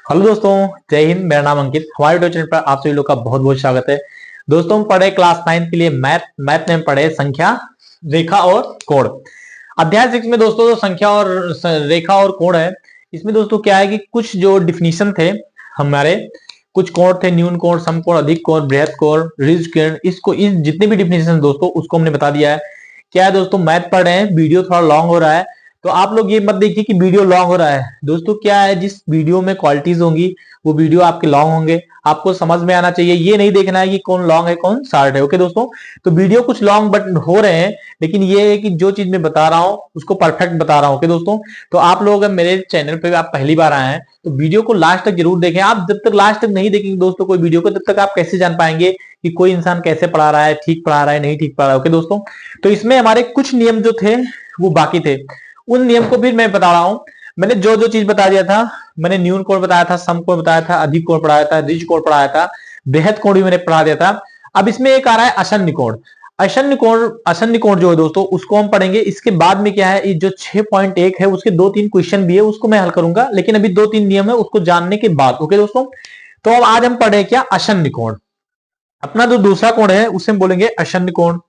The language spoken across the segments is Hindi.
हेलो दोस्तों, जय हिंद। मेरा नाम अंकित। हमारे यूट्यूब चैनल पर आप सभी लोग का बहुत बहुत स्वागत है। दोस्तों, हम पढ़े क्लास 9 के लिए मैथ में पढ़े संख्या, रेखा और कोण। अध्याय 6 में दोस्तों जो संख्या और रेखा और कोण है, इसमें दोस्तों क्या है कि कुछ जो डिफिनीशन थे हमारे, कुछ कोण थे, न्यून कोण, समकोण, अधिक कोण, बृहत कोण, ऋज किरण, इसको इस जितने भी डिफिनीशन दोस्तों उसको हमने बता दिया है। क्या है दोस्तों, मैथ पढ़ रहे हैं, वीडियो थोड़ा लॉन्ग हो रहा है, तो आप लोग ये मत देखिए कि वीडियो लॉन्ग हो रहा है। दोस्तों क्या है, जिस वीडियो में क्वालिटीज होंगी वो वीडियो आपके लॉन्ग होंगे, आपको समझ में आना चाहिए। ये नहीं देखना है कि कौन लॉन्ग है कौन शॉर्ट है। ओके दोस्तों, तो वीडियो कुछ लॉन्ग बट हो रहे हैं, लेकिन ये है कि जो चीज मैं बता रहा हूं उसको परफेक्ट बता रहा हूं। ओके दोस्तों, तो आप लोग अगर मेरे चैनल पे आप पहली बार आए हैं तो वीडियो को लास्ट तक जरूर देखें। आप जब तक लास्ट तक नहीं देखेंगे दोस्तों कोई वीडियो को, तब तक आप कैसे जान पाएंगे कि कोई इंसान कैसे पढ़ा रहा है, ठीक पढ़ा रहा है, नहीं ठीक पढ़ा रहा है। ओके दोस्तों, तो इसमें हमारे कुछ नियम जो थे वो बाकी थे, उन नियम को भी मैं बता रहा हूं। मैंने जो जो चीज बता दिया था, मैंने न्यून कोण बताया था, सम कोण बताया था, अधिक कोण पढ़ाया था, ऋज कोण पढ़ाया था, बृहत कोण भी मैंने पढ़ा दिया था। अब इसमें एक आ रहा है आसन्न कोण। आसन्न कोण जो है दोस्तों उसको हम पढ़ेंगे। इसके बाद में क्या है, जो 6.1 है उसके 2-3 क्वेश्चन भी है, उसको मैं हल करूंगा, लेकिन अभी 2-3 नियम है उसको जानने के बाद। ओके दोस्तों, तो अब आज हम पढ़े क्या, आसन्न कोण। अपना जो दूसरा कोण है उसे हम बोलेंगे आसन्न कोण।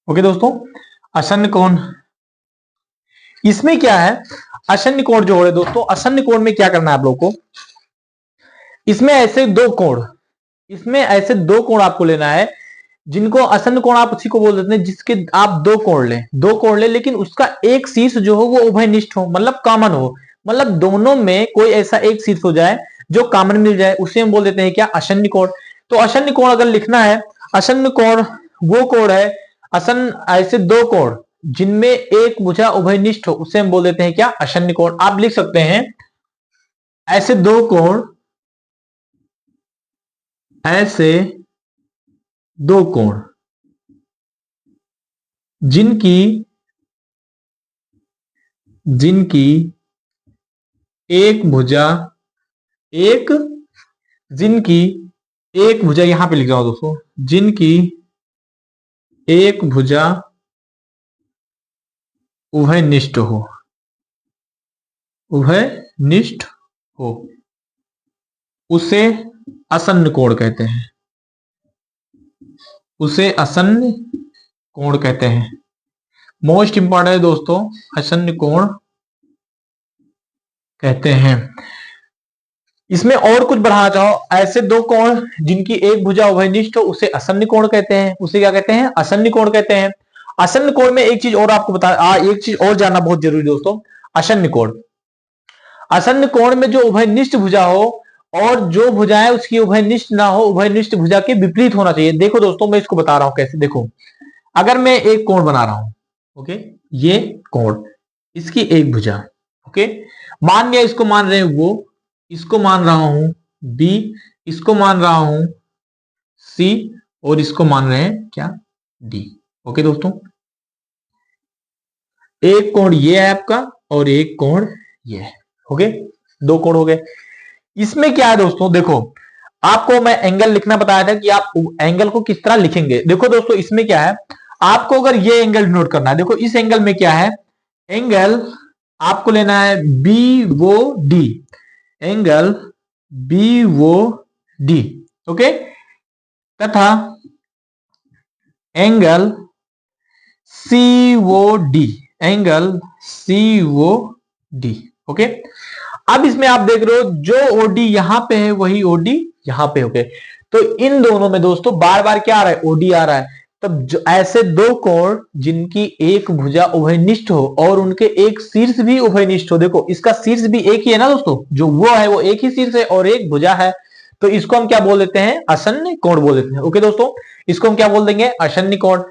ओके दोस्तों, आसन्न कोण, इसमें क्या है, आसन्न कोण जो है दोस्तों, आसन्न कोण में क्या करना है आप लोग को, इसमें ऐसे दो कोण, इसमें ऐसे दो कोण आपको लेना है जिनको आसन्न कोण आप उसी को बोल देते हैं जिसके आप दो कोण लें, लेकिन उसका एक शीर्ष जो हो वो उभयनिष्ठ हो, मतलब कॉमन हो, मतलब दोनों में कोई ऐसा एक शीर्ष हो जाए जो कॉमन मिल जाए, उसे हम बोल देते हैं क्या, आसन्न कोण। तो आसन्न कोण अगर लिखना है, आसन्न कोण वो कोण है, आसन्न ऐसे दो कोण जिनमें एक भुजा उभयनिष्ठ हो, उसे हम बोल देते हैं क्या, आसन्न कोण। आप लिख सकते हैं ऐसे दो कोण, ऐसे दो कोण जिनकी जिनकी एक भुजा, एक जिनकी एक भुजा, यहां पे लिख रहा हूं दोस्तों, जिनकी एक भुजा उभयनिष्ठ हो, उभयनिष्ठ हो, उसे आसन्न कोण कहते हैं, उसे आसन्न कोण कहते हैं। मोस्ट इंपॉर्टेंट है दोस्तों, आसन्न कोण कहते हैं। इसमें और कुछ बढ़ाना चाहो, ऐसे दो कोण जिनकी एक भुजा उभयनिष्ठ हो उसे आसन्न कोण कहते हैं, उसे क्या कहते हैं, आसन्न कोण कहते हैं। आसन्न कोण में एक चीज और आपको बता, एक चीज और जानना बहुत जरूरी दोस्तों, आसन्न कोण, आसन्न कोण में जो उभयनिष्ठ भुजा हो और जो भुजाएं उसकी उभयनिष्ठ ना हो, उभयनिष्ठ भुजा के विपरीत होना चाहिए। देखो दोस्तों, मैं इसको बता रहा हूं कैसे। देखो, अगर मैं एक कोण बना रहा हूं, ओके, ये कोण, इसकी एक भुजा, ओके, मान लिया इसको मान रहे हैं वो, इसको मान रहा हूं बी, इसको मान रहा हूं सी, और इसको मान रहे हैं क्या, डी। ओके दोस्तों, एक कोण ये है आपका और एक कोण ये है। ओके, दो कोण हो गए। इसमें क्या है दोस्तों, देखो, आपको मैं एंगल लिखना बताया था कि आप एंगल को किस तरह लिखेंगे। देखो दोस्तों, इसमें क्या है, आपको अगर ये एंगल नोट करना है, देखो इस एंगल में क्या है, एंगल आपको लेना है बी वो डी, एंगल बी वो डी, ओके, तथा एंगल सी वो डी, एंगल सी वो डी। ओके, अब इसमें आप देख रहे हो जो ओडी यहां पे है वही ओडी यहां पे। ओके, तो इन दोनों में दोस्तों बार बार क्या आ रहा है, ओडी आ रहा है। तब ऐसे दो कोण जिनकी एक भुजा उभयनिष्ठ हो और उनके एक शीर्ष भी उभयनिष्ठ हो, देखो इसका शीर्ष भी एक ही है ना दोस्तों, जो वो है वो एक ही शीर्ष है और एक भुजा है, तो इसको हम क्या बोल देते हैं, आसन्न कोण बोल देते हैं। ओके दोस्तों, इसको हम क्या बोल देंगे, आसन्न कोण।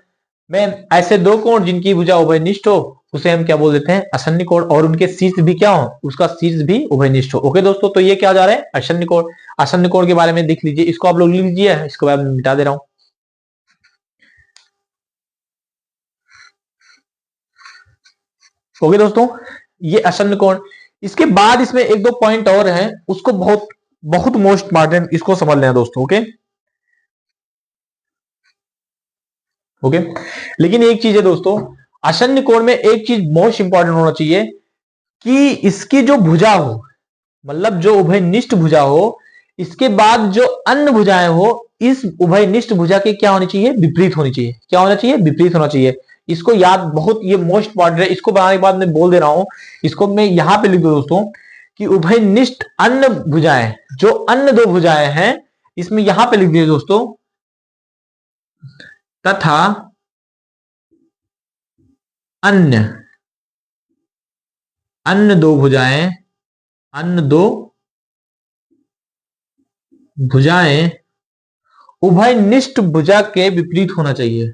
में ऐसे दो कोण जिनकी भुजा उभयनिष्ठ हो उसे हम क्या बोल देते हैं, आसन्न कोण, और उनके शीर्ष भी क्या हो, उसका शीर्ष भी उभयनिष्ठ हो। ओके दोस्तों, तो ये क्या जा रहा है, आसन्न कोण। आसन्न कोण के बारे में देख लीजिए, इसको आप लोग लिख लीजिए, इसको मैं मिटा दे रहा हूं। ओके दोस्तों, ये आसन्न कोण। इसके बाद इसमें एक दो पॉइंट और हैं, उसको बहुत बहुत मोस्ट इंपॉर्टेंट, इसको समझ लेना दोस्तों। ओके ओके, लेकिन एक चीज है दोस्तों, आसन्न कोण में एक चीज मोस्ट इंपॉर्टेंट होना चाहिए कि इसकी जो भुजा हो, मतलब जो उभयनिष्ठ भुजा हो, इसके बाद जो अन्य भुजाएं हो, इस उभयनिष्ठ भुजा के क्या होनी चाहिए, विपरीत होनी चाहिए। क्या होना चाहिए, विपरीत होना चाहिए। इसको याद, बहुत ये मोस्ट इंपॉर्टेंट है। इसको बनाने के बाद मैं बोल दे रहा हूं, इसको मैं यहां पे लिख दो दोस्तों कि उभयनिष्ठ अन्य भुजाएं, जो अन्य दो भुजाएं हैं, इसमें यहां पे लिख दिए दोस्तों, तथा अन्य अन्य दो भुजाएं, अन्य दो भुजाएं उभयनिष्ठ भुजा के विपरीत होना चाहिए।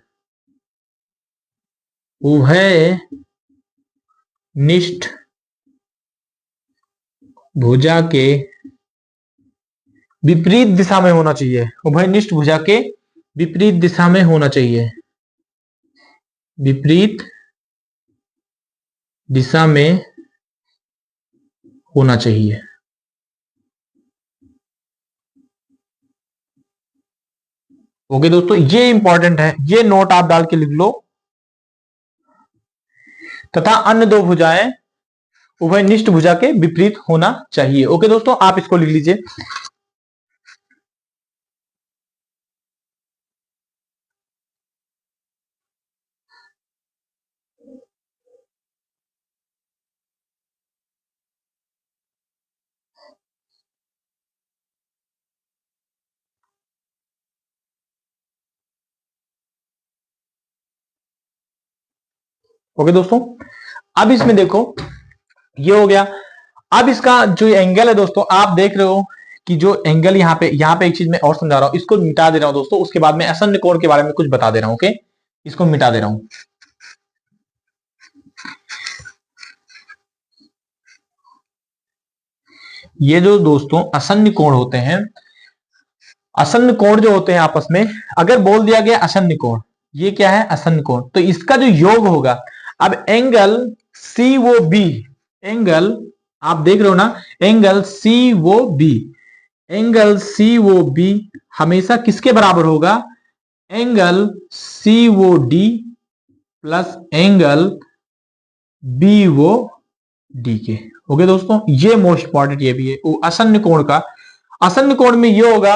उभयनिष्ठ भुजा के विपरीत दिशा में होना चाहिए। उभयनिष्ठ भुजा के विपरीत दिशा में होना चाहिए, विपरीत दिशा में होना चाहिए। ओके दोस्तों, ये इंपॉर्टेंट है, ये नोट आप डाल के लिख लो। तथा अन्य दो भुजाएं उभयनिष्ठ भुजा के विपरीत होना चाहिए। ओके दोस्तों, आप इसको लिख लीजिए। ओके दोस्तों, अब इसमें देखो, ये हो गया। अब इसका जो एंगल है दोस्तों, आप देख रहे हो कि जो एंगल यहाँ पे एक चीज मैं और समझा रहा हूं, इसको मिटा दे रहा हूं दोस्तों। उसके बाद में आसन्न कोण के बारे में कुछ बता दे रहा हूं। ओके, इसको मिटा दे रहा हूं। ये जो दोस्तों आसन्न कोण होते हैं, आसन्न कोण जो होते हैं आपस में, अगर बोल दिया गया आसन्न कोण, ये क्या है, आसन्न कोण, तो इसका जो योग होगा, अब एंगल सी वो बी, एंगल आप देख रहे हो ना, एंगल सी वो बी, एंगल सी वो बी हमेशा किसके बराबर होगा, एंगल सी वो डी प्लस एंगल बी वो डी के। ओके दोस्तों, ये मोस्ट इंपॉर्टेंट ये भी है आसन्न कोण का। आसन्न कोण में ये होगा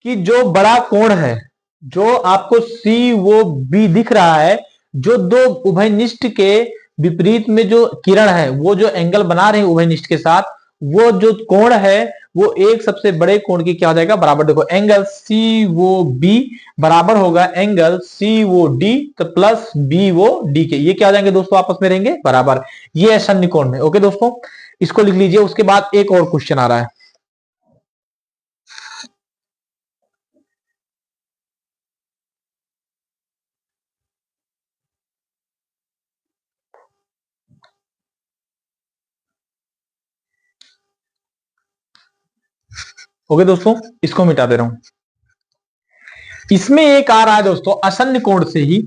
कि जो बड़ा कोण है, जो आपको सी वो बी दिख रहा है, जो दो उभयनिष्ठ के विपरीत में जो किरण है, वो जो एंगल बना रहे हैं उभयनिष्ठ के साथ, वो जो कोण है वो एक सबसे बड़े कोण की क्या हो जाएगा, बराबर। देखो एंगल सी वो बी बराबर होगा एंगल सी वो डी तो प्लस बी वो डी के, ये क्या हो जाएंगे दोस्तों, आपस में रहेंगे बराबर। ये है आसन्न कोण में। ओके दोस्तों, इसको लिख लीजिए। उसके बाद एक और क्वेश्चन आ रहा है। ओके दोस्तों, इसको मिटा दे रहा हूं। इसमें एक आ रहा है दोस्तों आसन्न कोण से ही।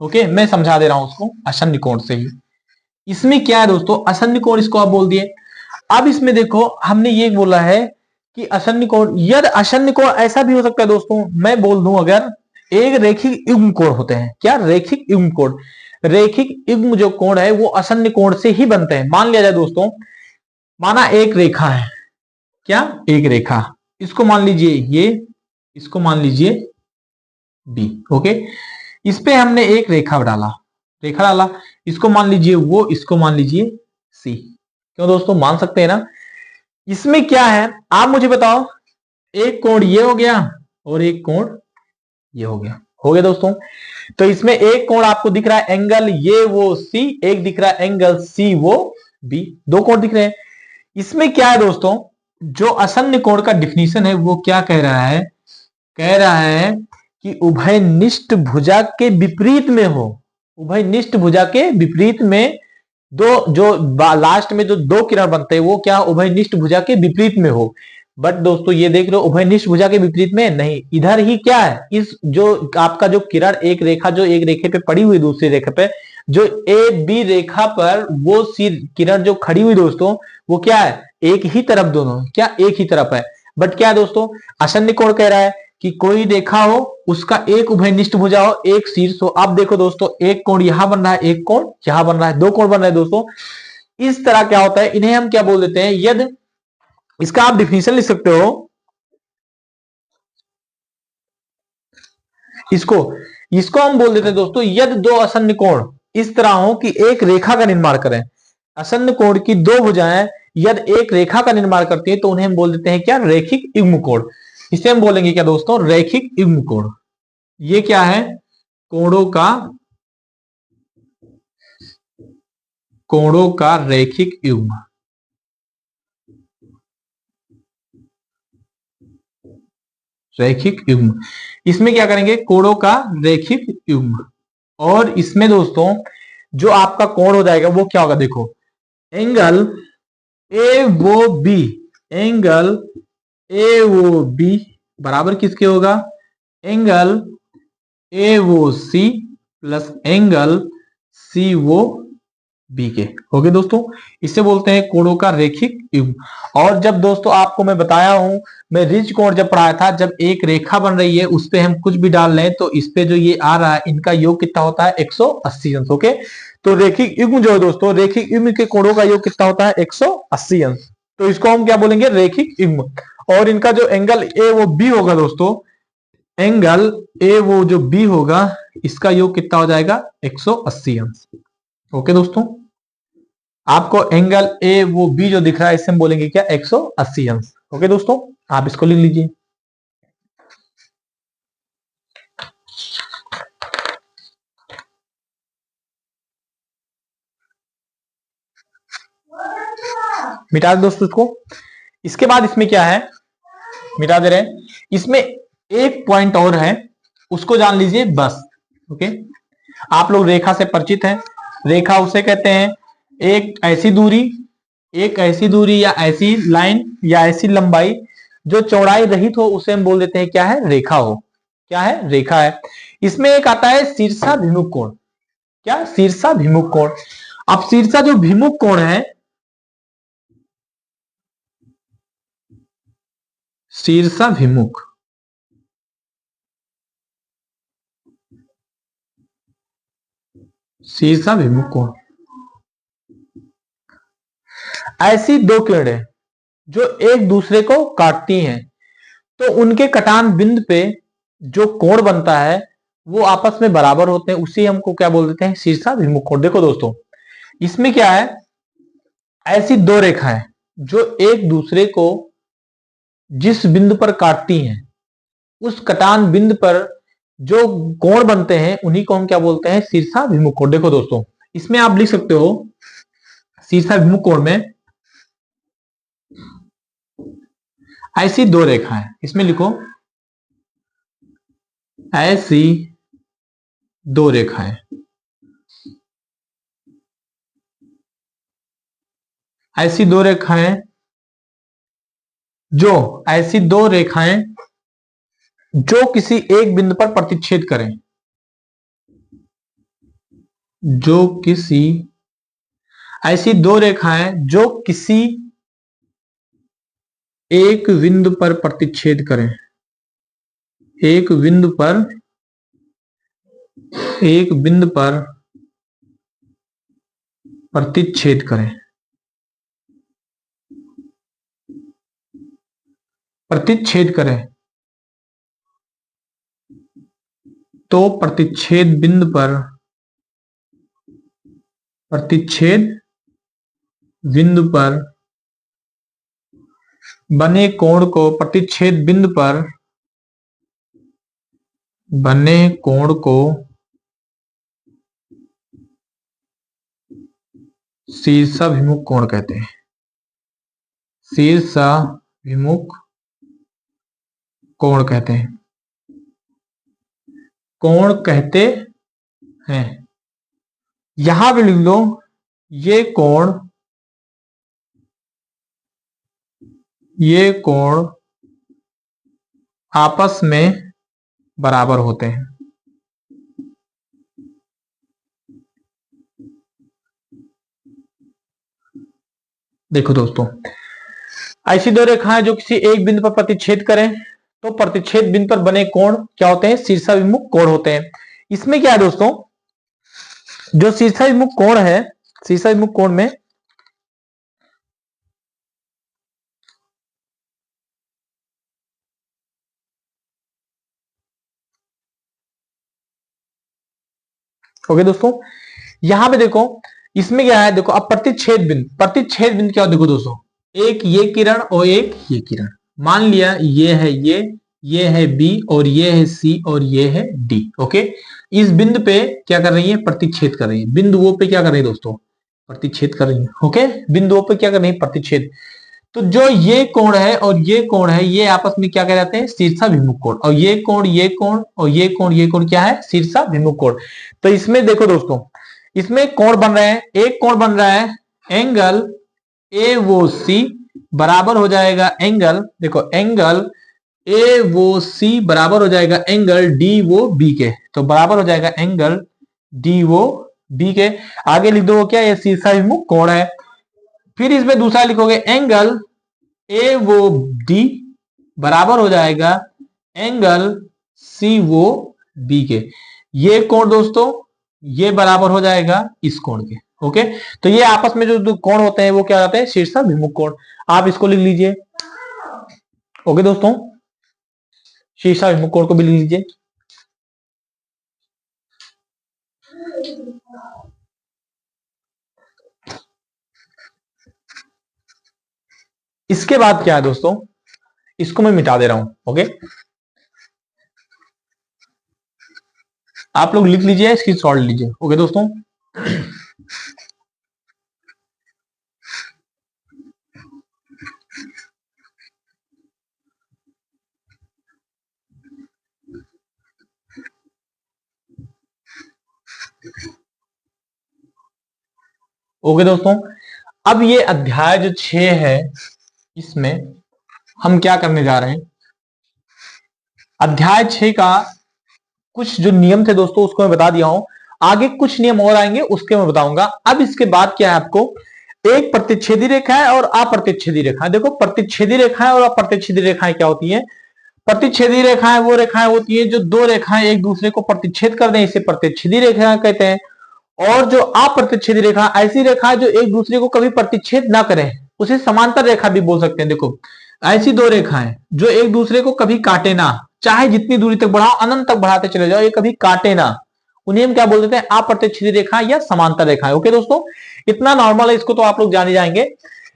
ओके, मैं समझा दे रहा हूं उसको, आसन्न कोण से ही। इसमें क्या है दोस्तों, आसन्न कोण इसको आप बोल दिए। अब इसमें देखो, हमने ये बोला है कि आसन्न कोण, यदि आसन्न कोण ऐसा भी हो सकता है दोस्तों, मैं बोल दूं, अगर एक रेखिक युग्म कोण होते हैं, क्या, रेखिक युग्म कोण, रेखिक युग्म जो कोण है वो आसन्न कोण से ही बनते हैं। मान लिया जाए दोस्तों, माना एक रेखा है, क्या, एक रेखा, इसको मान लीजिए ये, इसको मान लीजिए बी। ओके, इस पे हमने एक रेखा डाला, रेखा डाला, इसको मान लीजिए वो, इसको मान लीजिए सी। क्यों दोस्तों, मान सकते हैं ना। इसमें क्या है, आप मुझे बताओ, एक कोण ये हो गया और एक कोण ये हो गया दोस्तों। तो इसमें एक कोण आपको दिख रहा है एंगल ये वो सी, एक दिख रहा है एंगल सी वो बी, दो कोण दिख रहे हैं। इसमें क्या है दोस्तों, जो आसन्न कोण का डिफिनीशन है वो क्या कह रहा है, कह रहा है कि उभयनिष्ठ भुजा के विपरीत में हो, उभयनिष्ठ भुजा के विपरीत में दो, जो लास्ट में जो दो किरण बनते हैं वो क्या, उभयनिष्ठ भुजा के विपरीत में हो। बट दोस्तों ये देख रहे हो उभयनिष्ठ भुजा के विपरीत में नहीं, इधर ही क्या है, इस जो आपका जो किरण एक रेखा जो एक रेखे पे पड़ी हुई दूसरी रेखा पे, जो ए बी रेखा पर वो किरण जो खड़ी हुई दोस्तों वो क्या है, एक ही तरफ, दोनों क्या एक ही तरफ है। बट क्या है दोस्तों, आसन्न कोण कह रहा है कि कोई रेखा हो उसका एक उभयनिष्ठ भुजा हो एक शीर्ष हो। अब देखो दोस्तों एक कोण यहां बन रहा है, एक कोण यहां बन रहा है, दो कोण बन रहे हैं दोस्तों। इस तरह क्या होता है, इन्हें हम क्या बोल देते हैं, यदि इसका आप डिफिनेशन लिख सकते हो इसको इसको हम बोल देते हैं दोस्तों, यदि दो आसन्न कोण इस तरह हो कि एक रेखा का निर्माण करें, आसन्न कोण की दो भुजाएं यदि एक रेखा का निर्माण करती है तो उन्हें हम बोल देते हैं क्या, रैखिक युग्म कोण। इसे हम बोलेंगे क्या दोस्तों, रैखिक युग्म कोण। ये क्या है, कोणों का रैखिक युग्म। रैखिक युग्म, इसमें क्या करेंगे, कोणों का रैखिक युग्म। और इसमें दोस्तों जो आपका कोण हो जाएगा वो क्या होगा, देखो एंगल ए वो बी, एंगल ए वो बी बराबर किसके होगा, एंगल ए वो सी प्लस एंगल सी वो बी के हो गए दोस्तों। इसे बोलते हैं कोणों का रैखिक युग्म। और जब दोस्तों आपको मैं बताया हूं, मैं रिज कोण जब पढ़ाया था, जब एक रेखा बन रही है उस पे हम कुछ भी डाल लें तो इस पे जो ये आ रहा है इनका योग कितना होता है, 180 अंश। ओके, तो रैखिक युग्म जो है दोस्तों, रैखिक युग्म के कोणों का योग कितना होता है, 180 अंश। तो इसको हम क्या बोलेंगे, रैखिक युग्म। और इनका जो एंगल ए वो बी होगा दोस्तों, एंगल ए वो जो बी होगा इसका योग कितना हो जाएगा, 180 अंश। ओके दोस्तों, आपको एंगल ए वो बी जो दिख रहा है इसे हम बोलेंगे क्या, 180 अंश। ओके दोस्तों, आप इसको लिख लीजिए। मिटा दे दोस्तों इसको। इसके बाद इसमें क्या है, मिटा दे रहे हैं। इसमें एक पॉइंट और है, उसको जान लीजिए बस। ओके, आप लोग रेखा से परिचित हैं। रेखा उसे कहते हैं एक ऐसी दूरी या ऐसी लाइन या ऐसी लंबाई जो चौड़ाई रहित हो, उसे हम बोल देते हैं क्या है, रेखा हो। क्या है, रेखा है। इसमें एक आता है शीर्षाभिमुख कोण। क्या, शीर्षाभिमुख कोण। अब शीर्षा जो भिमुख कोण है, शीर्षाभिमुख, शीर्षाभिमुख कोण, ऐसी दो किरणें जो एक दूसरे को काटती हैं तो उनके कटान बिंदु पे जो कोण बनता है वो आपस में बराबर होते हैं, उसी हमको क्या बोल देते हैं, शीर्षाभिमुख कोण। देखो दोस्तों इसमें क्या है, ऐसी दो रेखाएं जो एक दूसरे को जिस बिंदु पर काटती हैं उस कटान बिंदु पर जो कोण बनते हैं उन्हीं को हम क्या बोलते हैं, शीर्षाभिमुख कोण। देखो दोस्तों इसमें आप लिख सकते हो, शीर्षाभिमुख कोण में ऐसी दो रेखाएं, इसमें लिखो ऐसी दो रेखाएं, ऐसी दो रेखाएं जो ऐसी दो रेखाएं जो किसी एक बिंदु पर प्रतिच्छेद करें, जो किसी, ऐसी दो रेखाएं जो किसी एक बिंदु पर प्रतिच्छेद करें, एक बिंदु पर प्रतिच्छेद करें, प्रतिच्छेद करें तो प्रतिच्छेद बिंदु पर बने कोण को, प्रतिच्छेद बिंदु पर बने कोण को शीर्षाभिमुख कोण कहते हैं। शीर्षाभिमुख कोण कहते हैं, कोण कहते हैं। यहां भी लिख लो, ये कोण ये कोण आपस में बराबर होते हैं। देखो दोस्तों, ऐसी दो रेखाएं जो किसी एक बिंदु पर प्रतिच्छेद करें तो प्रतिच्छेद बिंदु पर बने कोण क्या होते हैं? शीर्षाभिमुख कोण होते हैं। इसमें क्या है दोस्तों, जो शीर्षाभिमुख कोण है, शीर्षाभिमुख कोण में ओके दोस्तों, यहां पे देखो इसमें क्या है, देखो अब प्रतिच्छेद बिंदु, प्रतिच्छेद बिंदु क्या हो, देखो दोस्तों, एक ये किरण और एक ये किरण, मान लिया ये है ये है बी और ये है सी और ये है डी। ओके, इस बिंदु पे क्या कर रही है? प्रतिच्छेद कर रही है। बिंदुओं पे क्या कर रही है दोस्तों? प्रतिच्छेद कर रही है। ओके, बिंदुओं पे क्या कर रही है? प्रतिच्छेद। तो जो ये कोण है और ये कोण है, ये आपस में क्या कहलाते हैं? शीर्षाभिमुख कोण। और ये कोण और ये कोण क्या है? शीर्षाभिमुख कोण। तो इसमें देखो दोस्तों, इसमें कोण बन रहे हैं, एक कोण बन रहा है एंगल ए वो सी बराबर हो जाएगा एंगल, देखो एंगल ए वो सी बराबर हो जाएगा एंगल डी वो बी के। तो बराबर हो जाएगा एंगल डी वो बी के। आगे लिख दो क्या? ये शीर्षाभिमुख कोण है। फिर इसमें दूसरा लिखोगे एंगल ए वो डी बराबर हो जाएगा एंगल सी वो बी के। ये कोण दोस्तों ये बराबर हो जाएगा इस कोण के। ओके, तो ये आपस में जो कोण होते हैं वो क्या होते हैं? शीर्षाभिमुख कोण। आप इसको लिख लीजिए। ओके दोस्तों, शीर्षाभिमुख कोण को भी लिख लीजिए। इसके बाद क्या है दोस्तों, इसको मैं मिटा दे रहा हूं। ओके, आप लोग लिख लीजिए, स्क्रीनशॉट लीजिए। ओके दोस्तों, ओके दोस्तों, अब ये अध्याय जो 6 है इसमें हम क्या करने जा रहे हैं? अध्याय 6 का कुछ जो नियम थे दोस्तों उसको मैं बता दिया हूं। आगे कुछ नियम और आएंगे उसके मैं बताऊंगा। अब इसके बाद क्या है, आपको एक प्रतिच्छेदी रेखा है और अप्रतिच्छेदी रेखा है। देखो, प्रतिच्छेदी रेखाएं और अप्रतिच्छेदी रेखाएं क्या होती हैं? प्रतिच्छेदी रेखाएं वो रेखाएं होती हैं जो दो रेखाएं एक दूसरे को प्रतिच्छेद कर दें, इसे प्रतिच्छेदी रेखाएं कहते हैं। और जो अप्रतिच्छेदी रेखा ऐसी रेखा है जो एक दूसरे को कभी प्रतिच्छेद ना करें, उसे समांतर रेखा भी बोल सकते हैं। देखो, ऐसी दो रेखाएं जो एक दूसरे को कभी काटे ना, चाहे जितनी दूरी तक बढ़ाओ, अनंत तक बढ़ाते चले जाओ, ये कभी काटे ना, उन्हें हम क्या बोल देते हैं? अप्रतिच्छेदी रेखा या समांतर रेखा। ओके दोस्तों, इतना नॉर्मल है, इसको तो आप लोग जान ही जाएंगे।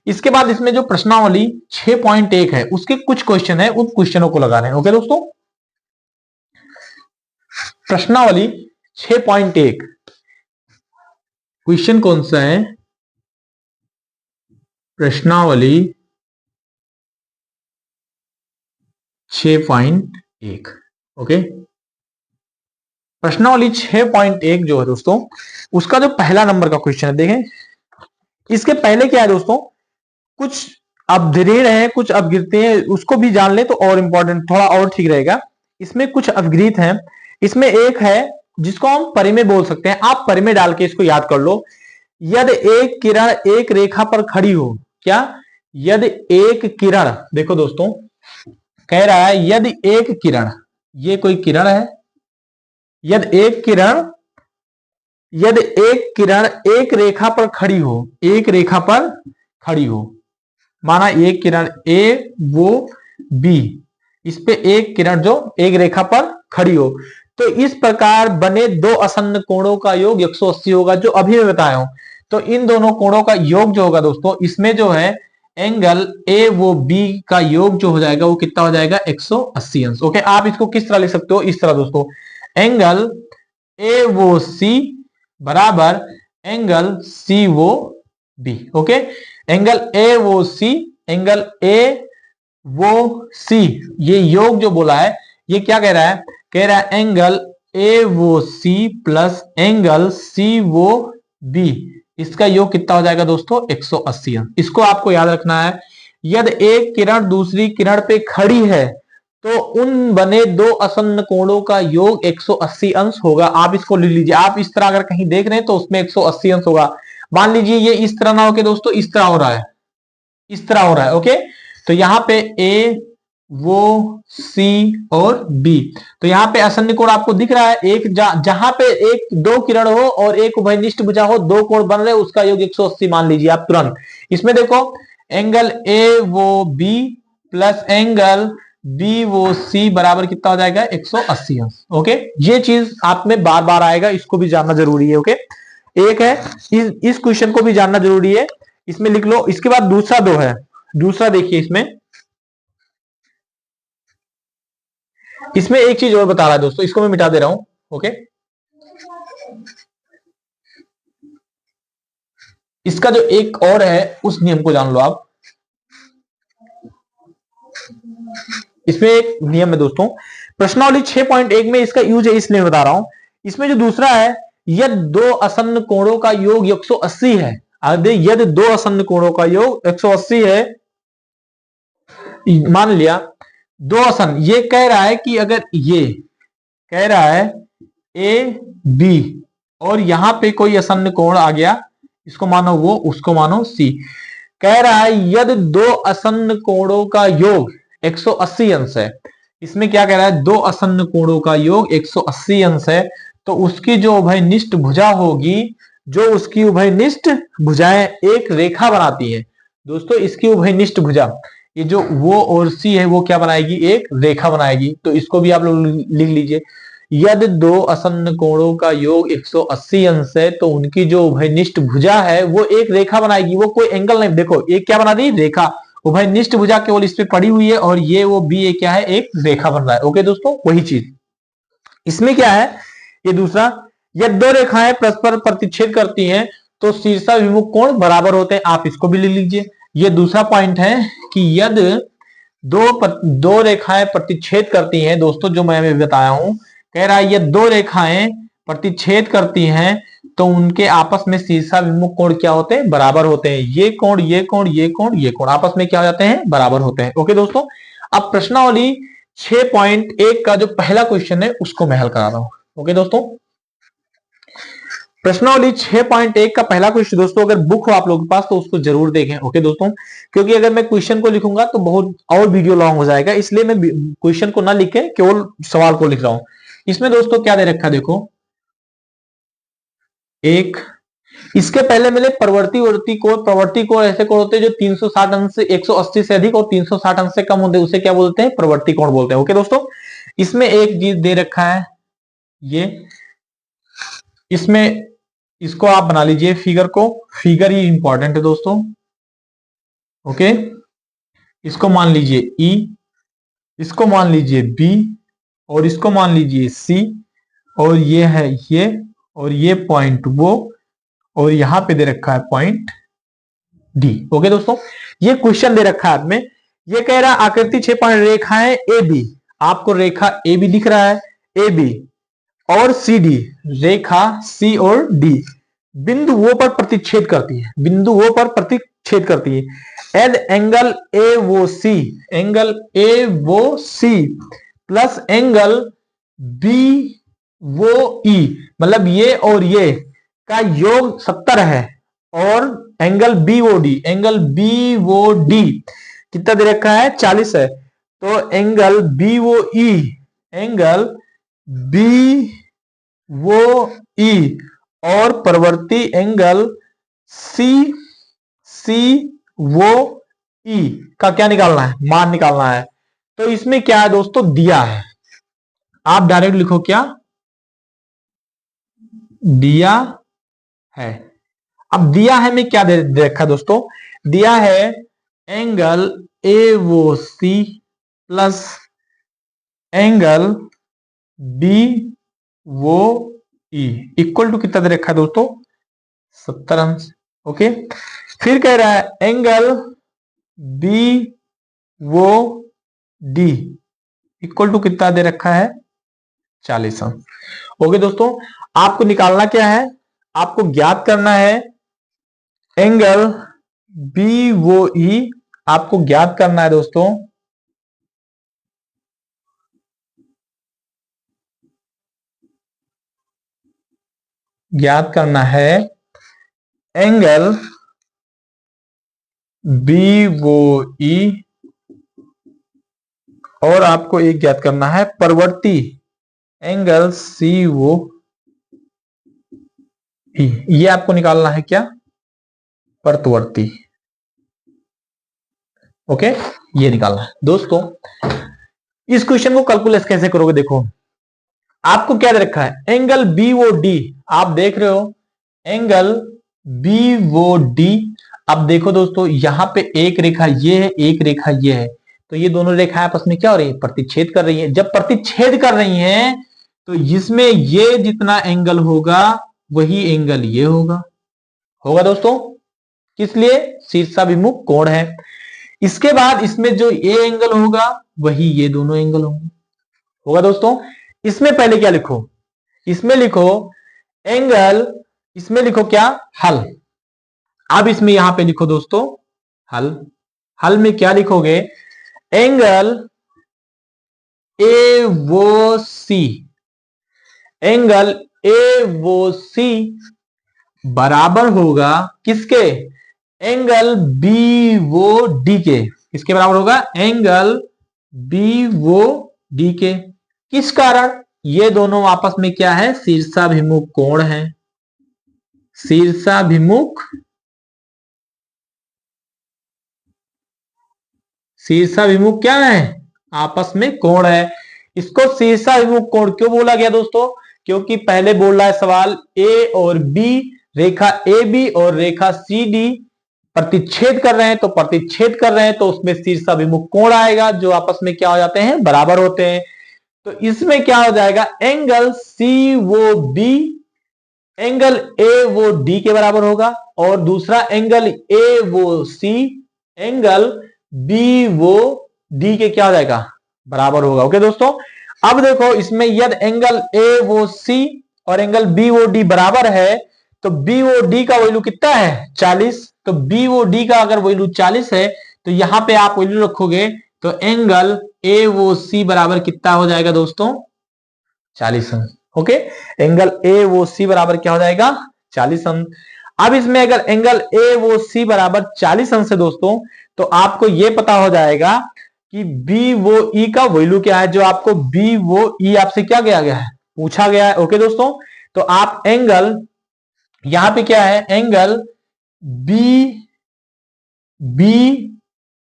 इसके बाद इसमें जो प्रश्नावली 6.1 है उसके कुछ क्वेश्चन है, उन क्वेश्चनों को लगा रहे हैं। ओके दोस्तों, प्रश्नावली 6.1 क्वेश्चन कौन सा है? प्रश्नावली 6.1। ओके, प्रश्नावली 6.1 जो है दोस्तों, उसका जो पहला नंबर का क्वेश्चन है, देखें इसके पहले क्या है दोस्तों, कुछ अवधि है, कुछ अवगिरते हैं, उसको भी जान ले तो और इंपॉर्टेंट, थोड़ा और ठीक रहेगा। इसमें कुछ अवगृहित हैं। इसमें एक है जिसको हम परिमेय बोल सकते हैं, आप परिमेय डाल के इसको याद कर लो। यदि एक किरण एक रेखा पर खड़ी हो, क्या? यदि एक किरण, देखो दोस्तों कह रहा है यदि एक किरण, ये कोई किरण है, यदि एक किरण एक रेखा पर खड़ी हो, एक रेखा पर खड़ी हो, माना एक किरण ए वो बी, इस पे एक किरण जो एक रेखा पर खड़ी हो, तो इस प्रकार बने दो आसन्न कोणों का योग 180 होगा, जो अभी मैं बताया हूं। तो इन दोनों कोणों का योग जो होगा दोस्तों, इसमें जो है एंगल ए वो बी का योग जो हो जाएगा वो कितना हो जाएगा? 180 अंश। ओके, आप इसको किस तरह लिख सकते हो? इस तरह दोस्तों, एंगल ए वो सी बराबर एंगल सी वो बी। ओके, एंगल ए वो सी, एंगल ए वो सी, ये योग जो बोला है ये क्या कह रहा है? कह रहा है एंगल ए वो सी प्लस एंगल सी वो बी, इसका योग कितना हो जाएगा दोस्तों? 180 अंश। इसको आपको याद रखना है, यदि एक किरण दूसरी किरण पे खड़ी है तो उन बने दो आसन्न कोणों का योग 180 अंश होगा। आप इसको लिख लीजिए। आप इस तरह अगर कहीं देख रहे हैं तो उसमें 180 अंश होगा। मान लीजिए ये इस तरह ना हो के दोस्तों इस तरह हो रहा है, इस तरह हो रहा है। ओके, तो यहां पे ए, वो, सी और बी, तो यहां पे आसन्न कोण आपको दिख रहा है। एक जहां पे एक दो किरण हो और एक उभयनिष्ठ भुजा हो, दो कोण बन रहे, उसका योग 180 मान लीजिए आप तुरंत। इसमें देखो एंगल ए वो बी प्लस एंगल बी वो सी बराबर कितना हो जाएगा 180 अंश। ओके, ये चीज आप में बार बार आएगा, इसको भी जानना जरूरी है। ओके, एक है इस क्वेश्चन को भी जानना जरूरी है, इसमें लिख लो। इसके बाद दूसरा दो है, दूसरा देखिए इसमें एक चीज और बता रहा है दोस्तों, इसको मैं मिटा दे रहा हूं। ओके, इसका जो एक और है उस नियम को जान लो आप। इसमें एक नियम है दोस्तों, प्रश्नावली 6.1 में इसका यूज है, इसलिए बता रहा हूं। इसमें जो दूसरा है, यदि दो आसन्न कोणों का योग 180 है, यदि दो आसन्न कोणों का योग 180 है, मान लिया दो आसन्न, ये कह रहा है कि अगर ये कह रहा है ए बी और यहां पे कोई आसन्न कोण आ गया, इसको मानो वो, उसको मानो सी, कह रहा है यदि दो आसन्न कोणों का योग 180 अंश है। इसमें क्या कह रहा है, दो आसन्न कोणों का योग 180 अंश है, तो उसकी जो उभयनिष्ठ भुजा होगी, जो उसकी उभयनिष्ठ भुजाएं एक रेखा बनाती है दोस्तों, इसकी उभयनिष्ठ भुजा, ये जो वो और सी है, वो क्या बनाएगी, एक रेखा बनाएगी। तो इसको भी आप लोग लिख लीजिए। यदि दो आसन्न कोणों का योग 180 अंश है तो उनकी जो उभयनिष्ठ भुजा है वो एक रेखा बनाएगी, वो कोई एंगल नहीं। देखो एक क्या बना दी, रेखा। उभयनिष्ठ भुजा केवल इस पे पड़ी हुई है और ये वो बी ए क्या है, एक रेखा बन रहा है। ओके दोस्तों, वही चीज इसमें क्या है, ये दूसरा, यदि दो रेखाएं परस्पर प्रतिच्छेद करती हैं तो शीर्षाभिमुख कोण बराबर होते हैं। आप इसको भी ले लीजिए। ये दूसरा पॉइंट है कि यदि दो रेखाएं प्रतिच्छेद करती हैं दोस्तों, जो मैं अभी बताया हूं, कह रहा है ये दो रेखाएं प्रतिच्छेद करती हैं तो उनके आपस में शीर्षाभिमुख कोण क्या होते हैं, बराबर होते हैं। ये कोण, ये कोण, ये कोण, ये कोण आपस में क्या हो जाते हैं, बराबर होते हैं। ओके दोस्तों, अब प्रश्नावली 6.1 का जो पहला क्वेश्चन है उसको मैं हल करा रहा हूं। ओके दोस्तों, प्रश्नावली 6.1 का पहला क्वेश्चन दोस्तों, अगर बुक हो आप लोगों के पास तो उसको जरूर देखें। ओके दोस्तों, क्योंकि अगर मैं क्वेश्चन को लिखूंगा तो बहुत और वीडियो लॉन्ग हो जाएगा, इसलिए मैं क्वेश्चन को ना लिख के केवल सवाल को लिख रहा हूं। इसमें दोस्तों क्या दे रखा है, देखो एक, इसके पहले मिले प्रवर्ती कोण ऐसे कोण होते हैं जो 360 अंश से 180 से अधिक और 360 अंश से कम होते हैं, उसे क्या बोलते हैं, प्रवर्ती कोण बोलते हैं। ओके दोस्तों, इसमें एक चीज दे रखा है, ये इसमें इसको आप बना लीजिए फिगर को, फिगर ही इंपॉर्टेंट है दोस्तों। ओके, इसको मान लीजिए ई, इसको मान लीजिए बी और इसको मान लीजिए सी, और ये है ये, और ये पॉइंट वो, और यहां पे दे रखा है पॉइंट डी। ओके दोस्तों, ये क्वेश्चन दे रखा है आपने, ये कह रहा है आकृति 6 रेखाएं ए बी, आपको रेखा ए बी दिख रहा है, ए बी और सी डी, रेखा सी और डी बिंदु वो पर प्रतिच्छेद करती है, बिंदु वो पर प्रतिच्छेद करती है। एड एंगल ए वो सी, एंगल ए वो सी प्लस एंगल बी वो ई, मतलब ये और ये का योग 70 है, और एंगल बी वो डी, एंगल बी वो डी कितना दे रखा है, 40 है। तो एंगल बी वो ई, एंगल बी वो ई और परवर्ती एंगल सी सी वो ई का क्या निकालना है, मान निकालना है। तो इसमें क्या है दोस्तों, दिया है, आप डायरेक्ट लिखो क्या दिया है। अब दिया है में क्या दे रखा दोस्तों, दिया है एंगल ए वो सी प्लस एंगल बी वो ई इक्वल टू कितना दे रखा है दोस्तों, 70 अंश। ओके, फिर कह रहा है एंगल बी वो डी इक्वल टू कितना दे रखा है, 40 अंश। ओके दोस्तों, आपको निकालना क्या है, आपको ज्ञात करना है एंगल बी वो ई आपको ज्ञात करना है दोस्तों, ज्ञात करना है एंगल BOE और आपको एक ज्ञात करना है परवर्ती एंगल COE। ये आपको निकालना है क्या, परतवर्ती। ओके, ये निकालना है दोस्तों। इस क्वेश्चन को कैलकुलेट कैसे करोगे, देखो आपको क्या दे रखा है, एंगल BOD। आप देख रहे हो एंगल BOD। अब देखो दोस्तों, यहां पे एक रेखा ये है, एक रेखा ये है, तो ये दोनों रेखाएं आपस में क्या हो रही है, प्रतिच्छेद कर रही है। जब प्रतिच्छेद कर रही हैं तो इसमें ये जितना एंगल होगा वही एंगल ये होगा, होगा दोस्तों। किस लिए, शीर्षाभिमुख कोण है। इसके बाद इसमें जो ये एंगल होगा वही ये दोनों एंगल होंगे, होगा दोस्तों। इसमें पहले क्या लिखो, इसमें लिखो एंगल, इसमें लिखो क्या, हल। अब इसमें यहां पे लिखो दोस्तों हल। हल में क्या लिखोगे, एंगल AOC, एंगल AOC बराबर होगा किसके, एंगल BOD के। किसके बराबर होगा, एंगल BOD के। किस कारण, ये दोनों आपस में क्या है, शीर्षाभिमुख कोण है। शीर्षाभिमुख, शीर्षाभिमुख क्या है, आपस में कोण है। इसको शीर्षाभिमुख कोण क्यों बोला गया दोस्तों, क्योंकि पहले बोल रहा है सवाल A और B, रेखा AB और रेखा CD प्रतिच्छेद कर रहे हैं, तो प्रतिच्छेद कर रहे हैं तो उसमें शीर्षाभिमुख कोण आएगा जो आपस में क्या हो जाते हैं, बराबर होते हैं। तो इसमें क्या हो जाएगा, एंगल COB एंगल AOD के बराबर होगा, और दूसरा एंगल AOC एंगल BOD के क्या हो जाएगा, बराबर होगा। ओके दोस्तों, अब देखो इसमें यदि एंगल AOC और एंगल BOD बराबर है तो BOD का वैल्यू कितना है, 40। तो BOD का अगर वैल्यू 40 है तो यहां पे आप वैल्यू रखोगे तो एंगल AOC बराबर कितना हो जाएगा दोस्तों, 40 अंश। ओके, एंगल AOC बराबर क्या हो जाएगा, 40 अंश। अब इसमें अगर एंगल AOC बराबर 40 अंश है दोस्तों, तो आपको यह पता हो जाएगा कि BOE का वैल्यू क्या है, जो आपको BOE आपसे क्या किया गया है, पूछा गया है। ओके दोस्तों, तो आप एंगल, यहां पे क्या है, एंगल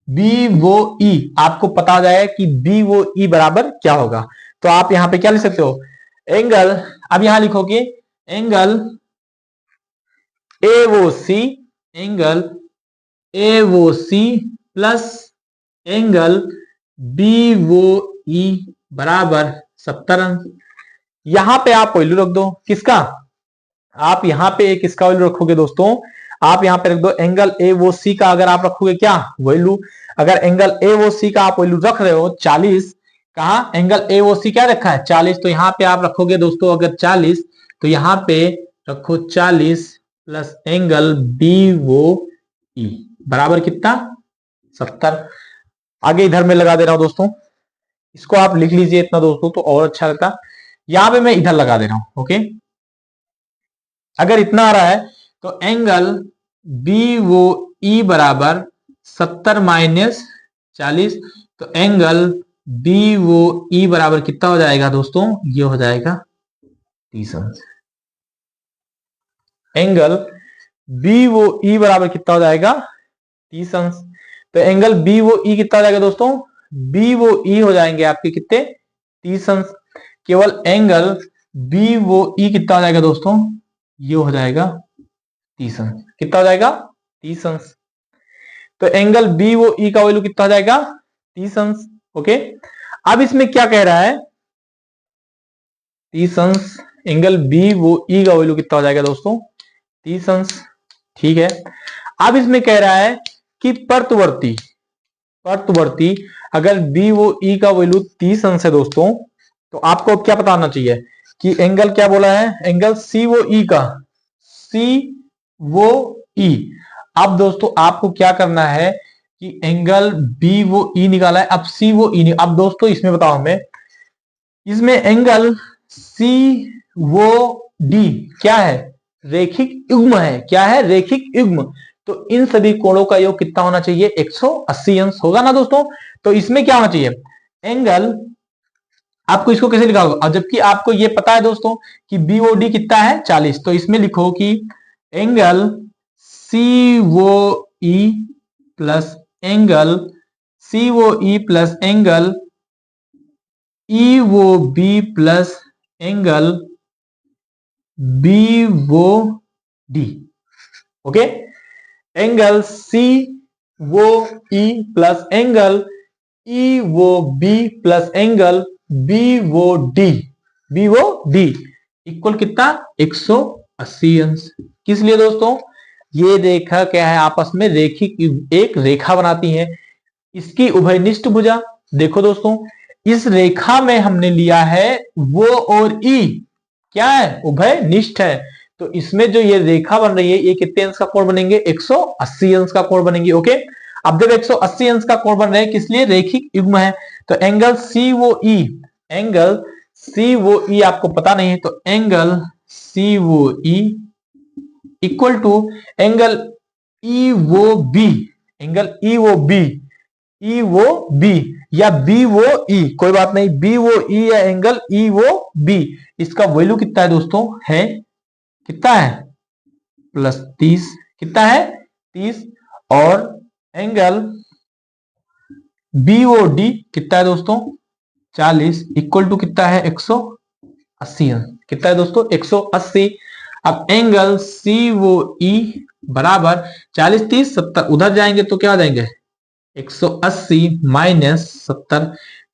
BOE आपको पता हो जाएगा कि BOE बराबर क्या होगा। तो आप यहां पे क्या लिख सकते हो, एंगल, अब यहां लिखोगे angle AOC, angle AOC plus angle BOE बराबर 70 अंश। यहां पे आप वैल्यू रख दो किसका, आप यहां पे एक इसका वैल्यू रखोगे दोस्तों, आप यहां पे रख दो एंगल AOC का, अगर आप रखोगे क्या वैल्यू, अगर एंगल AOC का आप वैल्यू रख रहे हो 40, कहा एंगल AOC क्या रखा है 40, तो यहां पे आप रखोगे दोस्तों अगर 40, तो यहां पे रखो 40 प्लस एंगल BOE बराबर कितना, 70। आगे इधर में लगा दे रहा हूं दोस्तों, इसको आप लिख लीजिए इतना दोस्तों तो और अच्छा रहता। यहां पे मैं इधर लगा दे रहा हूं। ओके, अगर इतना आ रहा है तो एंगल BOE बराबर 70 माइनस 40, तो एंगल BOE बराबर कितना हो जाएगा दोस्तों, ये हो जाएगा 30 अंश। एंगल BOE बराबर कितना हो जाएगा, 30 अंश। तो एंगल BOE कितना हो जाएगा दोस्तों, BOE हो जाएंगे आपके कितने, 30 अंश। केवल एंगल BOE कितना हो जाएगा दोस्तों, ये हो जाएगा 30 अंश। कितना हो जाएगा, 30 अंश। तो एंगल BOE का वैल्यू कितना हो जाएगा, 30 अंश। ओके, अब इसमें क्या कह रहा है, 30 अंश, एंगल BOE का वैल्यू कितना हो जाएगा दोस्तों, 30 अंश। ठीक है, अब इसमें कह रहा है कि प्रतवर्ती, प्रतवर्ती अगर BOE का वैल्यू 30 अंश है दोस्तों, तो आपको क्या पता होना चाहिए कि एंगल क्या बोला है, एंगल COE का, COE। अब दोस्तों आपको क्या करना है कि एंगल बी वो ई निकाला है, अब सी वो ई अब दोस्तों इसमें बताओ हमें, इसमें एंगल सी वो डी क्या है, रेखिक युग्म है। क्या है, रेखिक युग्म। तो इन सभी कोणों का योग कितना होना चाहिए, 180 अंश होगा ना दोस्तों। तो इसमें क्या होना चाहिए, एंगल, आपको इसको कैसे लिखा होगा, और जबकि आपको ये पता है दोस्तों कि बीओडी कितना है 40, तो इसमें लिखो कि angle C O E plus angle C O E plus angle E O B plus angle B वो D. Okay, angle C O E plus angle E O B plus angle B वो डी, बी वो डी इक्वल कितना, 180 अंश। किस लिए दोस्तों, ये रेखा क्या है, आपस में रेखिक एक रेखा बनाती है। इसकी उभयनिष्ठ भुजा, देखो दोस्तों इस रेखा में हमने लिया है वो और ई क्या है, उभयनिष्ठ है। तो इसमें जो ये रेखा बन रही है ये कितने अंश का कोण बनेंगे, 180 अंश का कोण बनेंगे। ओके, अब जब 180 अंश का कोण बन रहे हैं किस लिए, रेखिक युग्म है। तो एंगल सी वो ई, एंगल सी वो ई आपको पता नहीं है, तो angle C O E equal to angle E O B, angle E O B, E O B या बी वो ई, कोई बात नहीं, बी वो ई या एंगल ई वो बी, इसका वैल्यू कितना है दोस्तों, है कितना है, +30, कितना है 30। और एंगल बी ओ डी कितना है दोस्तों 40, इक्वल टू कितना है 180, कितना है दोस्तों 180। अब एंगल सी वो ई बराबर 40 30 70, उधर जाएंगे तो क्या आ जाएंगे 180 माइनस 70,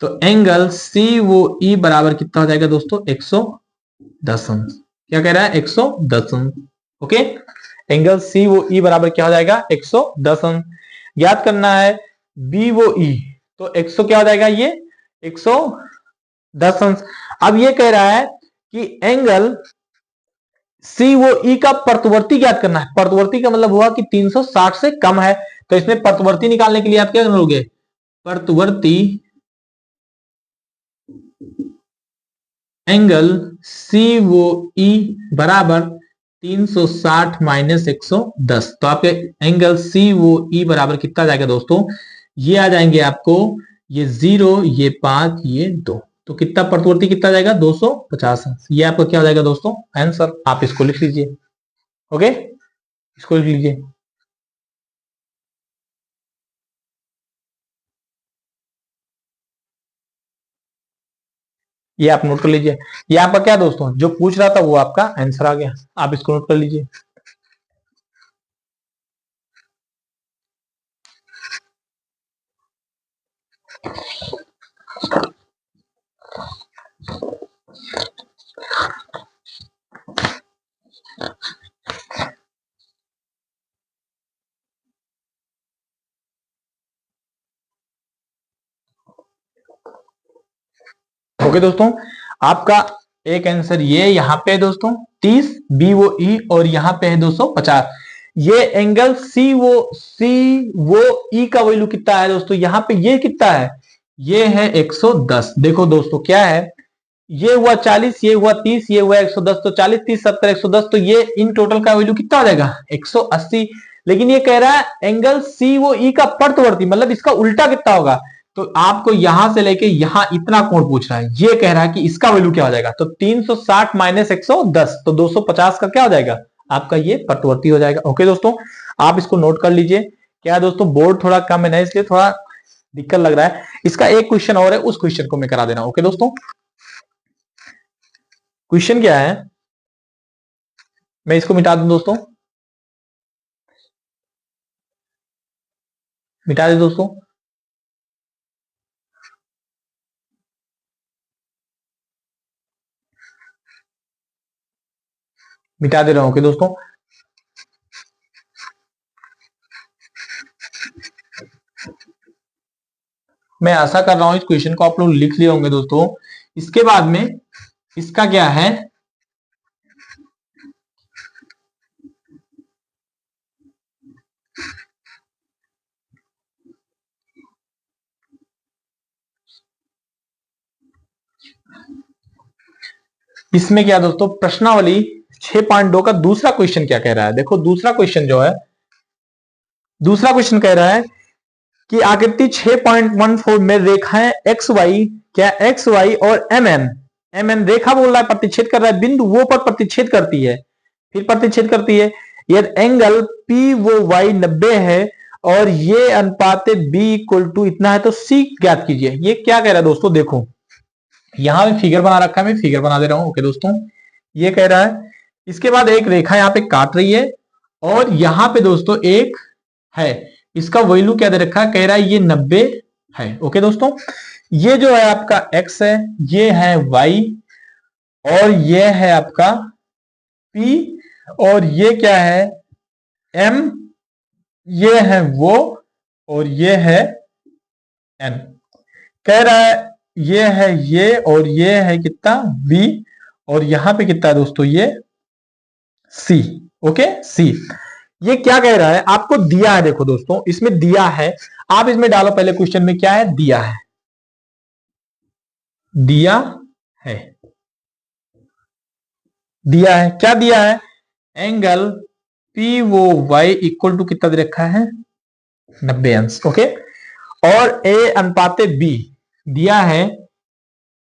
तो एंगल सी वो ई बराबर कितना हो जाएगा दोस्तों 110 अंश। क्या कह रहा है 110 अंश। ओके, एंगल सी वो ई बराबर क्या हो जाएगा 110 अंश। ज्ञात करना है बी वो ई, तो 100 क्या हो जाएगा ये 110 अंश। अब ये कह रहा है कि एंगल सी वो ई का प्रतवर्ती ज्ञात करना है। प्रतवर्ती का मतलब हुआ कि 360 से कम है, तो इसमें प्रतवर्ती निकालने के लिए आप क्या करोगे, प्रतवर्ती एंगल सी वो ई बराबर 360 माइनस 110, तो आपके एंगल सी वो ई बराबर कितना जाएगा दोस्तों, ये आ जाएंगे आपको, ये 0 ये 5 ये 2, तो कितना प्रतवर्ती कितना जाएगा 250 अंश। ये आपका क्या हो जाएगा दोस्तों आंसर, आप इसको लिख लीजिए। ओके, इसको लिख लीजिए। ये आप नोट कर लीजिए, ये आपका क्या दोस्तों जो पूछ रहा था वो आपका आंसर आ गया, आप इसको नोट कर लीजिए। ओके दोस्तों, आपका एक आंसर ये यहाँ पे दोस्तों 30 बी वो ई, और यहाँ पे है 250। ये एंगल सी वो ई का वैल्यू कितना है दोस्तों, यहाँ पे ये कितना है, ये है 110। देखो दोस्तों क्या है, ये हुआ 40, ये हुआ 30, ये हुआ 110, तो 40 30 70 110, तो ये इन टोटल का वैल्यू कितना हो जाएगा 180। लेकिन ये कह रहा है एंगल सी वो ई का प्रतवर्ती, मतलब इसका उल्टा कितना होगा, तो आपको यहां से लेके यहां इतना कोण पूछ रहा है, ये कह रहा है कि इसका वैल्यू क्या हो जाएगा, तो 360 माइनस 110, तो 250 का क्या हो जाएगा आपका ये प्रतवर्ती हो जाएगा। ओके दोस्तों, आप इसको नोट कर लीजिए। क्या है दोस्तों, बोर्ड थोड़ा कम है ना, इसलिए थोड़ा दिक्कत लग रहा है। इसका एक क्वेश्चन और है, उस क्वेश्चन को मैं करा देना। ओके दोस्तों, क्वेश्चन क्या है, मैं इसको मिटा दूं दोस्तों, मिटा दे दोस्तों, मिटा दे रहा हूं। ओके दोस्तों, मैं आशा कर रहा हूं इस क्वेश्चन को आप लोग लिख लिए होंगे दोस्तों। इसके बाद में इसका क्या है, इसमें क्या दोस्तों, प्रश्नावली 6.2 का दूसरा क्वेश्चन क्या कह रहा है, देखो दूसरा क्वेश्चन जो है, दूसरा क्वेश्चन कह रहा है कि आकृति 6.14 में रेखाएं एक्स वाई, क्या एक्स वाई और एम एन, एम एन रेखा बोल रहा है, प्रतिच्छेद कर रहा है, बिंदु वो पर प्रतिच्छेद करती है, फिर प्रतिच्छेद करती है, यदि एंगल पी वो वाई 90 है और ये अनुपात बी इक्वल टू इतना है तो सी ज्ञात कीजिए। ये क्या कह रहा है दोस्तों, देखो यहां में फिगर बना रखा है, मैं फिगर बना दे रहा हूं। ओके दोस्तों, ये कह रहा है, इसके बाद एक रेखा यहां पे काट रही है और यहां पे दोस्तों एक है, इसका वैल्यू क्या दे रखा है, कह रहा है ये 90 है। ओके दोस्तों, ये जो है आपका x है, ये है y और ये है आपका p और ये क्या है m, ये है वो और ये है n। कह रहा है ये और ये है कितना b और यहां पे कितना है दोस्तों ये c। ओके c, ये क्या कह रहा है, आपको दिया है, देखो दोस्तों इसमें दिया है, आप इसमें डालो पहले क्वेश्चन में क्या है, दिया है, दिया है, दिया है, क्या दिया है, एंगल पी वो वाई इक्वल टू कितना दे रखा है 90 अंश। ओके, और ए अनुपाते बी दिया है,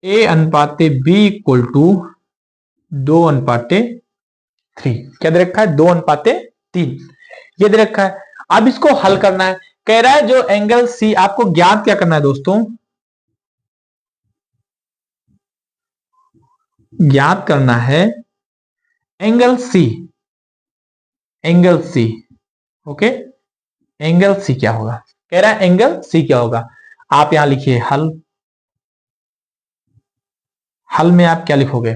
ए अनुपाते बी इक्वल टू 2:3, क्या दे रखा है 2:3, ये दे रखा है। अब इसको हल करना है, कह रहा है जो एंगल सी, आपको ज्ञात क्या करना है दोस्तों, ज्ञात करना है angle C, angle C. Okay, angle C क्या होगा, कह रहा है एंगल सी क्या होगा, आप यहां लिखिए हल, हल में आप क्या लिखोगे,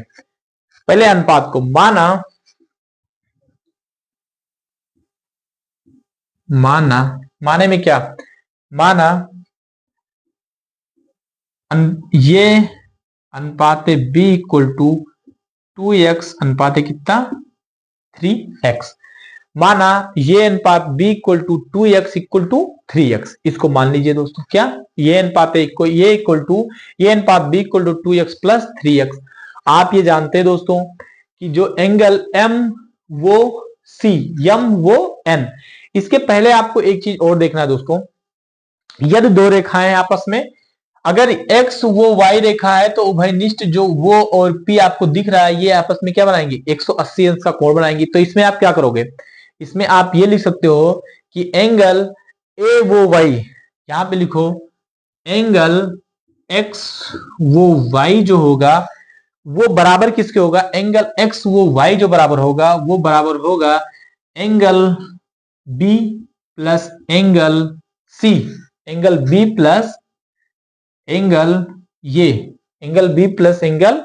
पहले अनुपात को माना, माना, माने में क्या, माना ये अनुपात b इक्वल टू 2x अनुपात कितना 3x, माना ये अनुपात b equal to 2x equal to 3x, इसको मान लीजिए दोस्तों, क्या ये अनुपात ये इक्वल टू ये अनुपात b equal to 2x plus 3x। आप ये जानते हैं दोस्तों कि जो एंगल m वो c, m वो n, इसके पहले आपको एक चीज और देखना है दोस्तों, यदि दो रेखाएं आपस में, अगर x वो y रेखा है तो उभयनिष्ठ जो वो और p आपको दिख रहा है, ये आपस में क्या बनाएंगे 180 अंश का कोण बनाएंगे। तो इसमें आप क्या करोगे, इसमें आप ये लिख सकते हो कि एंगल a वो y, यहां पे लिखो एंगल x वो y जो होगा वो बराबर किसके होगा, एंगल x वो y जो बराबर होगा वो बराबर होगा angle b plus angle c, angle b plus angle ये, एंगल बी प्लस एंगल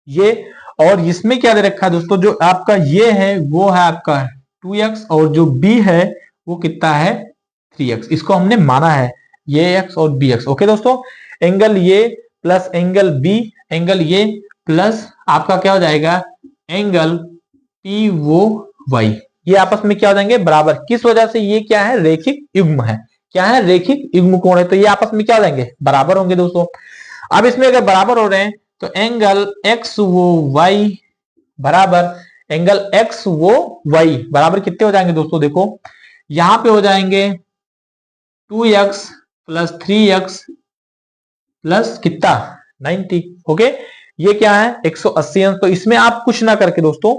ये। और इसमें क्या दे रखा है दोस्तों, जो आपका ये है वो है आपका 2x और जो b है वो कितना है 3x, इसको हमने माना है ये x और bx। ओके दोस्तों, एंगल ये प्लस एंगल b, एंगल ये प्लस आपका क्या हो जाएगा एंगल p वो y, ये आपस में क्या हो जाएंगे बराबर, किस वजह से, ये क्या है रेखिक युग्म है, क्या है रेखिक युग्म कोण है, तो ये आपस में क्या हो जाएंगे बराबर होंगे दोस्तों। अब इसमें अगर बराबर हो रहे हैं तो एंगल x वो y बराबर एंगल x वो y बराबर कितने हो जाएंगे दोस्तों, देखो यहां पे हो जाएंगे 2x प्लस 3x प्लस कितना 90। ओके, ये क्या है 180 अंश। तो इसमें आप कुछ ना करके दोस्तों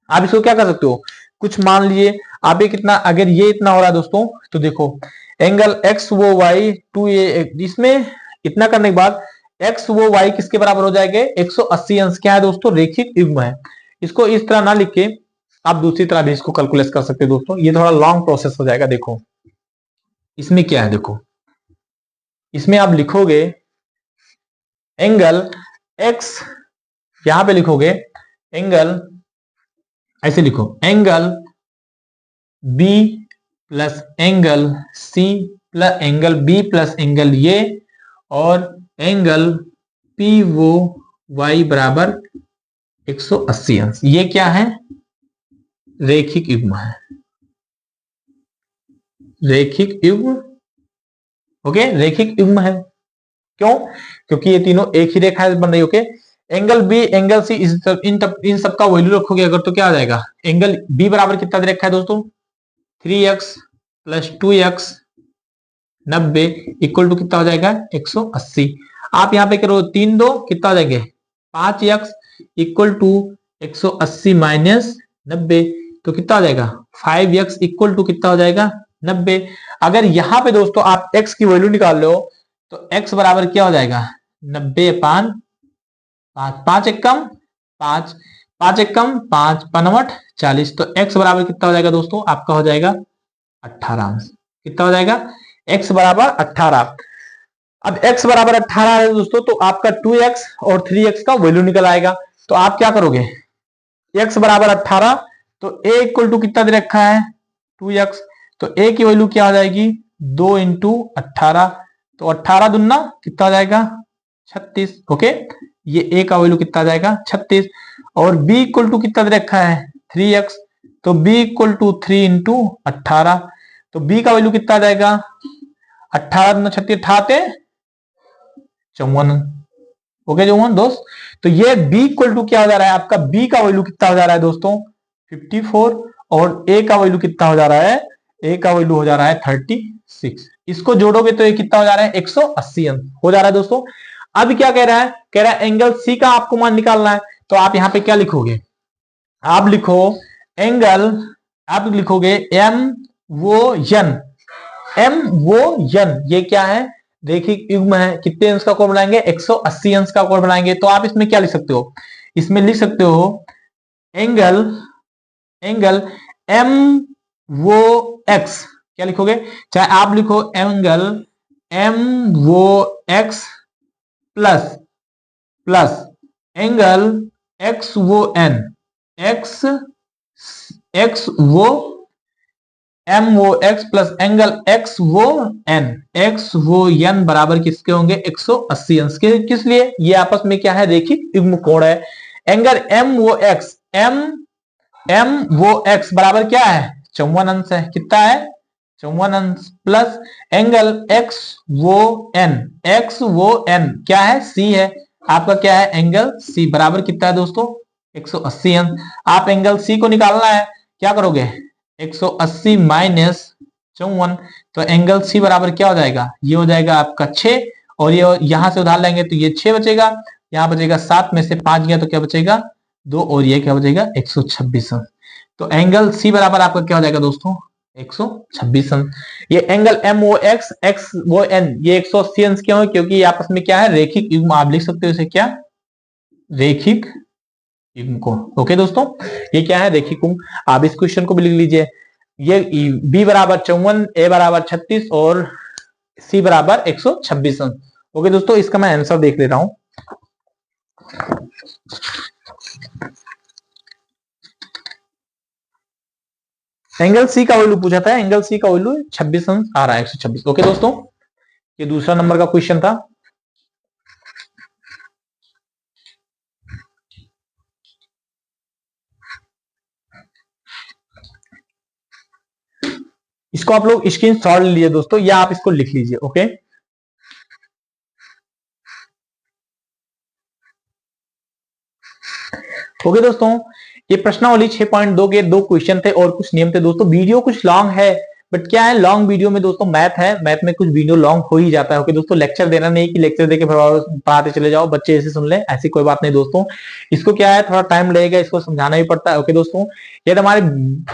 आप इसको क्या कर सकते हो, कुछ मान लीजिए आप ये कितना, अगर ये इतना हो रहा है दोस्तों तो देखो एंगल x वो y 2a, इसमें इतना करने के बाद x वो y किसके बराबर हो जाएंगे 180 अंश, क्या है दोस्तों रेखिक युग्म है। इसको इस तरह ना लिख के आप दूसरी तरह भी इसको कैलकुलेट कर सकते हैं दोस्तों, ये थोड़ा लॉन्ग प्रोसेस हो जाएगा। देखो इसमें क्या है, देखो इसमें आप लिखोगे एंगल x, यहां पे लिखोगे एंगल, ऐसे लिखो angle b plus angle c plus angle b plus angle ये और एंगल p वो y बराबर 180 अंश, ये क्या है रेखिक युग्म है, रेखिक युग्म। ओके, रेखिक युग्म है, क्यों, क्योंकि ये तीनों एक ही रेखा बन रही। Okay, angle B, angle C, इन सब का वैल्यू रखोगे अगर तो क्या आ जाएगा, एंगल बी बराबर कितना दे रखा है दोस्तों, 3x plus 2x 90 equal to कितना हो जाएगा 180। आप यहां पे करो 3 2 कितना हो जाएंगे 5x इक्वल टू 180 माइनस 90 तो कितना हो जाएगा 5x इक्वल टू कितना हो जाएगा 90। अगर यहां पे दोस्तों आप x की वैल्यू निकाल लो तो x बराबर क्या हो जाएगा 90 अपान 5, 5 एक कम 5, 5 एक कम 5, 5 40 तो x बराबर कितना हो जाएगा दोस्तों आपका हो जाएगा 18। कितना हो जाएगा x बराबर 18। अब x बराबर 18 है दोस्तों तो आपका 2x और 3x का वैल्यू निकल आएगा। तो आप क्या करोगे x बराबर 18 तो a इक्वल टू कितना दे रखा है 2x तो a की वैल्यू क्या हो जाएगी 2 इंटू 18 तो 18 दुन्ना कितना हो जाएगा 36। ओके ये a का वैल्यू कितना आ जाएगा 36 और b इक्वल टू कितना दे रखा है 3x तो b इक्वल टू 3 इंटू 18 तो b का वैल्यू कितना आ जाएगा 18 दुना 36 अठाते 54। ओके जो दोस्त तो ये b इक्वल टू क्या हो जा रहा है आपका b का वैल्यू कितना हो जा रहा है दोस्तों 54 और a का वैल्यू कितना हो जा रहा है a का वैल्यू हो जा रहा है 36। इसको जोड़ोगे तो ये कितना हो जा रहा है 180 हो जा रहा है दोस्तों। अब क्या कह रहा है कह रहा है एंगल C का आपको मान निकालना है तो आप यहां पे क्या लिखोगे आप लिखो एंगल आप लिखोगे M वो n ये क्या है रैखिक युग्म है कितने अंश का कोण बनाएंगे 180 अंश का कोण बनाएंगे। तो आप इसमें क्या लिख सकते हो इसमें लिख सकते हो एंगल M वो x क्या लिखोगे चाहे आप लिखो एंगल M वो x प्लस एंगल x वो n x वो m वो x प्लस एंगल x वो n बराबर किसके होंगे 180 अंश के। किस लिए ये आपस में क्या है रैखिक युग्म कोण है। एंगल m वो x बराबर क्या है 54 अंश है कितना है 54 अंश प्लस एंगल x वो n क्या है c है आपका क्या है एंगल c बराबर कितना है दोस्तों 180 अंश। आप एंगल c को निकालना है क्या करोगे 180 माइनस 54 तो एंगल C बराबर क्या हो जाएगा ये हो जाएगा आपका 6 और ये यहां से उधार लेंगे तो ये 6 बचेगा यहां बचेगा 7 में से 5 गया तो क्या बचेगा 2 और ये क्या बचेगा 126 अंश। तो एंगल C बराबर आपका क्या हो जाएगा दोस्तों 126 अंश। ये एंगल M वो x वो n ये 180 अंश क्यों है क्योंकि ये आपस में क्या है रैखिक युग्म आप लिख सकते हो इसे क्या रैखिक युग्म कोण। ओके दोस्तों ये क्या है रैखिक युग्म आप इस क्वेश्चन को भी लिख लीजिए। ये b बराबर 54 a बराबर 36 और c बराबर 126 अंश। ओके दोस्तों इसका मैं आंसर देख ले रहा हूं। एंगल C का वैल्यू पूछा था एंगल C का वैल्यू 26 अंश आ रहा है 126। ओके दोस्तों ये दूसरा नंबर का क्वेश्चन था। इसको आप लोग स्क्रीनशॉट ले लीजिए दोस्तों या आप इसको लिख लीजिए। ओके ओके दोस्तों ये प्रश्नावली 6.2 के 2 क्वेश्चन थे और कुछ नियम थे दोस्तों। वीडियो कुछ लॉन्ग है बट क्या है लॉन्ग वीडियो में दोस्तों मैथ है मैथ में कुछ वीडियो लॉन्ग हो ही जाता है। ओके दोस्तों लेक्चर देना नहीं कि लेक्चर देके पढ़ाते चले जाओ बच्चे ऐसे सुन ले ऐसी कोई बात नहीं दोस्तों। इसको क्या है थोड़ा टाइम लगेगा इसको समझाना भी पड़ता है। ओके दोस्तों यदि हमारे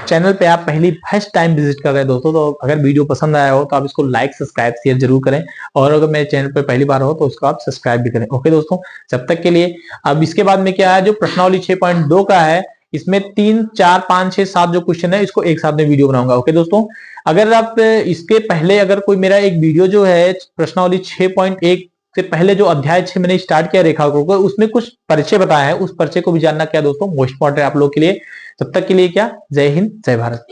चैनल पे आप पहली फर्स्ट टाइम विजिट कर रहे हैं दोस्तों तो अगर वीडियो पसंद आया हो तो आप इसको लाइक सब्सक्राइब शेयर जरूर करें और अगर मेरे चैनल पे पहली बार हो तो उसको आप सब्सक्राइब भी करें। ओके दोस्तों जब तक के लिए अब इसके बाद में क्या है जो प्रश्नावली 6.2 का है इसमें 3 4 5 6 7 जो क्वेश्चन है इसको एक साथ में वीडियो बनाऊंगा। ओके दोस्तों अगर आप इसके पहले अगर कोई मेरा एक वीडियो जो है प्रश्नावली 6.1 से पहले जो अध्याय 6 मैंने स्टार्ट किया रेखाखंड को उसमें कुछ परिचय बताया है उस परिचय को भी जानना क्या दोस्तों मोस्ट इंपॉर्टेंट आप लोग के लिए। तब तक के लिए क्या जय हिंद जय भारत।